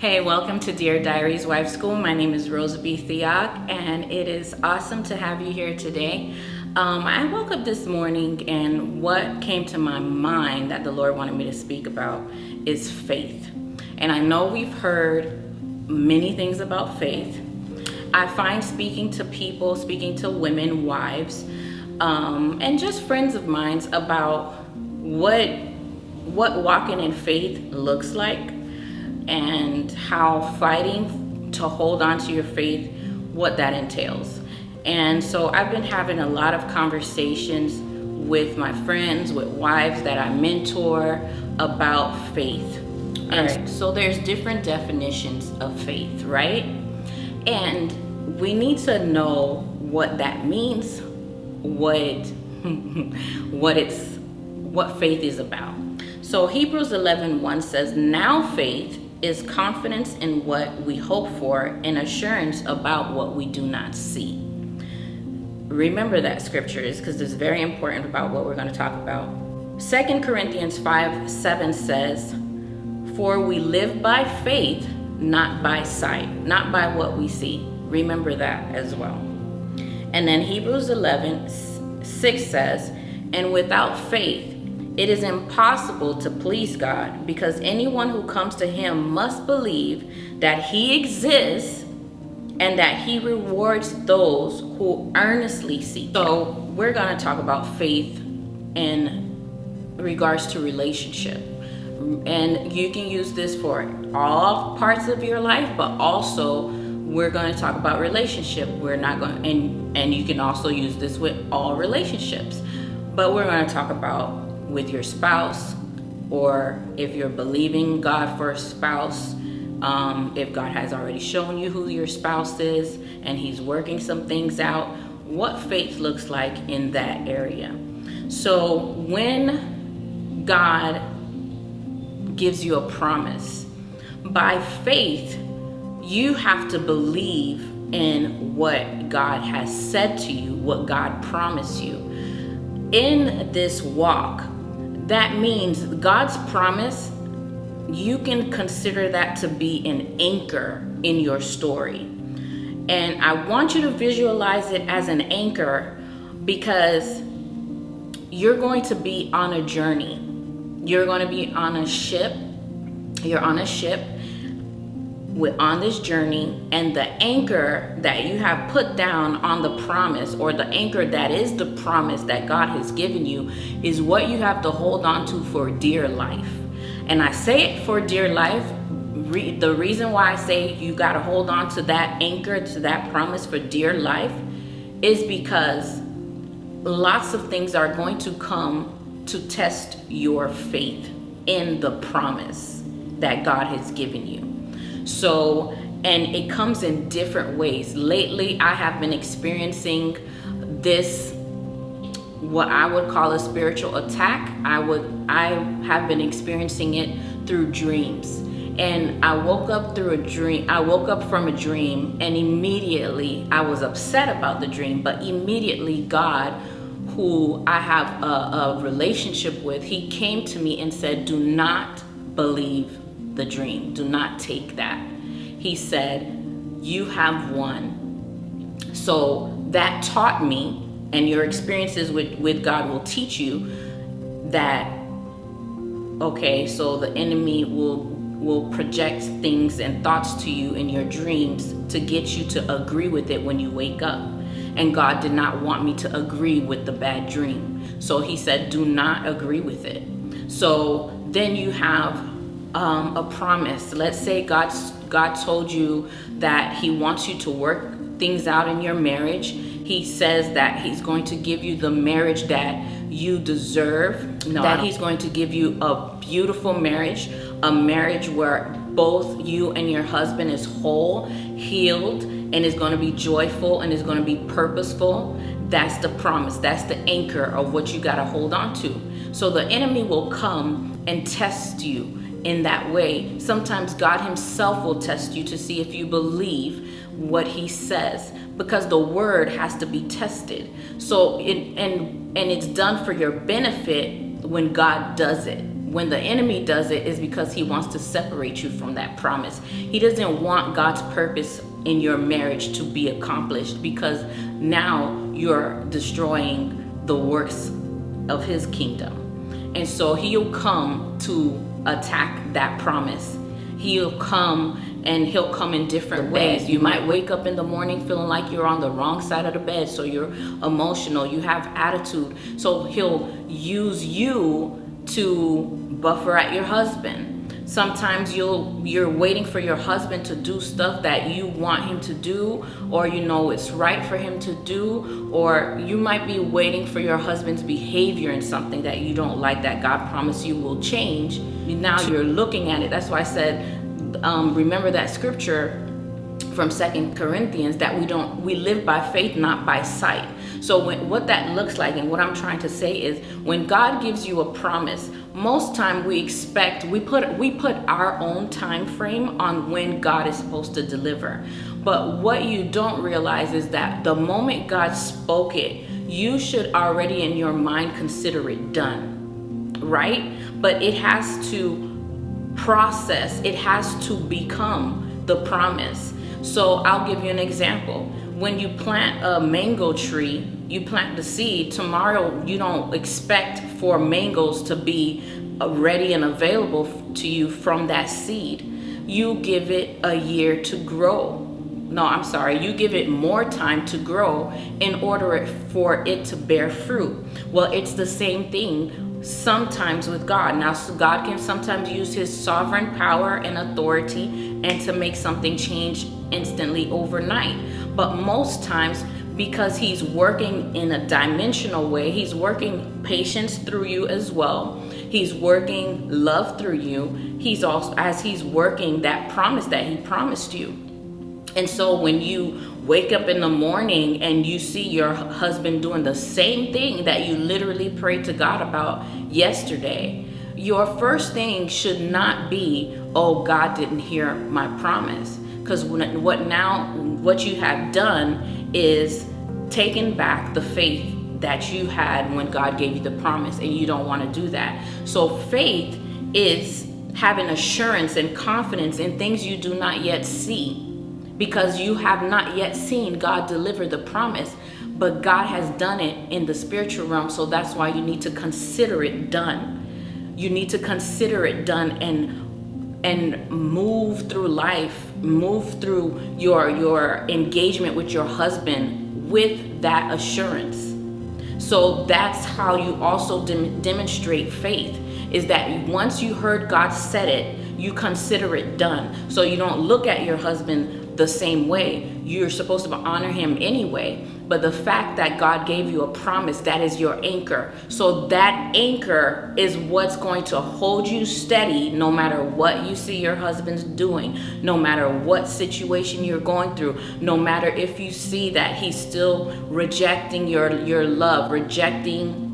Hey, welcome to Dear Diaries Wife School. My name is Roserbie Theoc, and it is awesome to have you here today. I woke up this morning, and what came to my mind that the Lord wanted me to speak about is faith. And I know we've heard many things about faith. I find speaking to people, speaking to women, wives, and just friends of mine about what walking in faith looks like, and how fighting to hold on to your faith, what that entails. And so I've been having a lot of conversations with my friends, with wives that I mentor about faith. And so there's different definitions of faith, right? And we need to know what that means, what faith is about. So Hebrews 11:1 says, "Now faith is confidence in what we hope for and assurance about what we do not see." Remember that scripture is because it's very important about what we're going to talk about. 2 Corinthians 5:7 says, "For we live by faith, not by sight," not by what we see. Remember that as well. And then Hebrews 11:6 says, "And without faith, it is impossible to please God, because anyone who comes to him must believe that he exists and that he rewards those who earnestly seek." So we're going to talk about faith in regards to relationship. And you can use this for all parts of your life, but also we're going to talk about relationship. We're not going, and you can also use this with all relationships, but we're going to talk about with your spouse, or if you're believing God for a spouse, if God has already shown you who your spouse is and he's working some things out, what faith looks like in that area. So when God gives you a promise, by faith, you have to believe in what God has said to you, what God promised you. In this walk, that means God's promise, you can consider that to be an anchor in your story. And I want you to visualize it as an anchor, because you're going to be on a journey. You're going to be on a ship. You're on a ship on this journey, and the anchor that you have put down on the promise, or the anchor that is the promise that God has given you, is what you have to hold on to for dear life. And I say it for dear life. The reason why I say you got to hold on to that anchor, to that promise for dear life, is because lots of things are going to come to test your faith in the promise that God has given you. So, and it comes in different ways. Lately, I have been experiencing this, what I would call a spiritual attack. I have been experiencing it through dreams. And I woke up from a dream, and immediately I was upset about the dream, but immediately God, who I have a relationship with, he came to me and said, "Do not believe the dream. Do not take that." He said, "You have won." So that taught me, and your experiences with God will teach you that, okay, so the enemy will project things and thoughts to you in your dreams to get you to agree with it when you wake up. And God did not want me to agree with the bad dream. So he said, "Do not agree with it." So then you have a promise. Let's say God told you that he wants you to work things out in your marriage. He says that he's going to give you the marriage that you deserve, that he's going to give you a beautiful marriage, a marriage where both you and your husband is whole, healed, and is going to be joyful, and is going to be purposeful. That's the promise. That's the anchor of what you got to hold on to. So the enemy will come and test you in that way. Sometimes God himself will test you to see if you believe what he says, because the word has to be tested. So it's done for your benefit when God does it. when the enemy does it, is because he wants to separate you from that promise. He doesn't want God's purpose in your marriage to be accomplished, because now you're destroying the works of his kingdom. And so he'll come to attack that promise. He'll come, and he'll come in different ways. You might wake up in the morning feeling like you're on the wrong side of the bed, so you're emotional, you have attitude. So he'll use you to buffer at your husband. Sometimes you're waiting for your husband to do stuff that you want him to do, or you know it's right for him to do, or you might be waiting for your husband's behavior in something that you don't like, that God promised you will change. Now you're looking at it. That's why I said, remember that scripture from 2 Corinthians, that we live by faith, not by sight. So what that looks like, and what I'm trying to say is, when God gives you a promise, most time we put our own time frame on when God is supposed to deliver. But what you don't realize is that the moment God spoke it, you should already in your mind consider it done, right? But it has to process, it has to become the promise. So I'll give you an example. When you plant a mango tree, you plant the seed. Tomorrow, you don't expect for mangoes to be ready and available to you from that seed. You give it a year to grow. No, I'm sorry. You give it more time to grow in order for it to bear fruit. Well, it's the same thing sometimes with God. Now, so God can sometimes use his sovereign power and authority and to make something change instantly overnight. But most times, because he's working in a dimensional way, he's working patience through you as well. He's working love through you. He's also, as he's working that promise that he promised you. And so when you wake up in the morning and you see your husband doing the same thing that you literally prayed to God about yesterday, your first thing should not be, oh, God didn't hear my promise. Because what you have done is taken back the faith that you had when God gave you the promise, and you don't want to do that. So faith is having assurance and confidence in things you do not yet see, because you have not yet seen God deliver the promise, but God has done it in the spiritual realm. So that's why you need to consider it done. You need to consider it done and move through life, move through your engagement with your husband with that assurance. So that's how you also demonstrate faith, is that once you heard God said it, you consider it done. So you don't look at your husband the same way. You're supposed to honor him anyway. But the fact that God gave you a promise, that is your anchor. So that anchor is what's going to hold you steady no matter what you see your husband's doing, no matter what situation you're going through, no matter if you see that he's still rejecting your love, rejecting,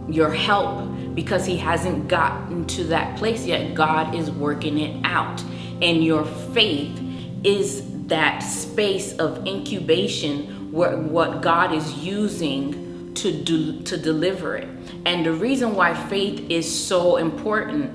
your help, because he hasn't gotten to that place yet. God is working it out. And your faith is that space of incubation where what God is using to deliver it. And the reason why faith is so important,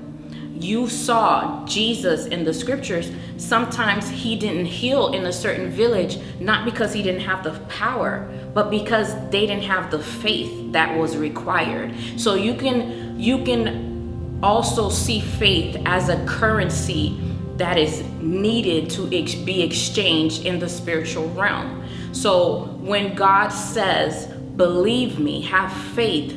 you saw Jesus in the scriptures. Sometimes he didn't heal in a certain village, not because he didn't have the power, but because they didn't have the faith that was required. So you can also see faith as a currency that is needed to be exchanged in the spiritual realm. So when God says, believe me, have faith,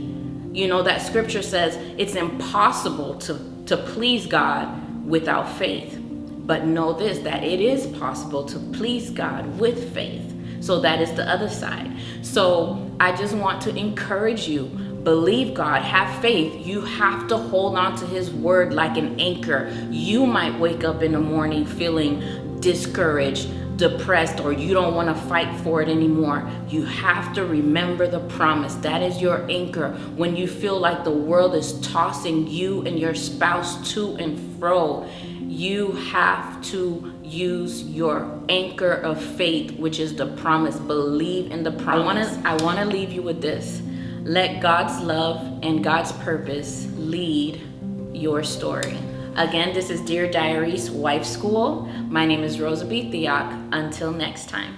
that scripture says it's impossible to please God without faith. But know this, that it is possible to please God with faith. So that is the other side. So I just want to encourage you, believe God, have faith. You have to hold on to his word like an anchor. You might wake up in the morning feeling discouraged, depressed, or you don't want to fight for it anymore. You have to remember the promise. That is your anchor. When you feel like the world is tossing you and your spouse to and fro, you have to use your anchor of faith, which is the promise. Believe in the promise. I want to leave you with this. Let God's love and God's purpose lead your story. Again, this is Dear Diaries Wife School. My name is Roserbie Theoc. Until next time.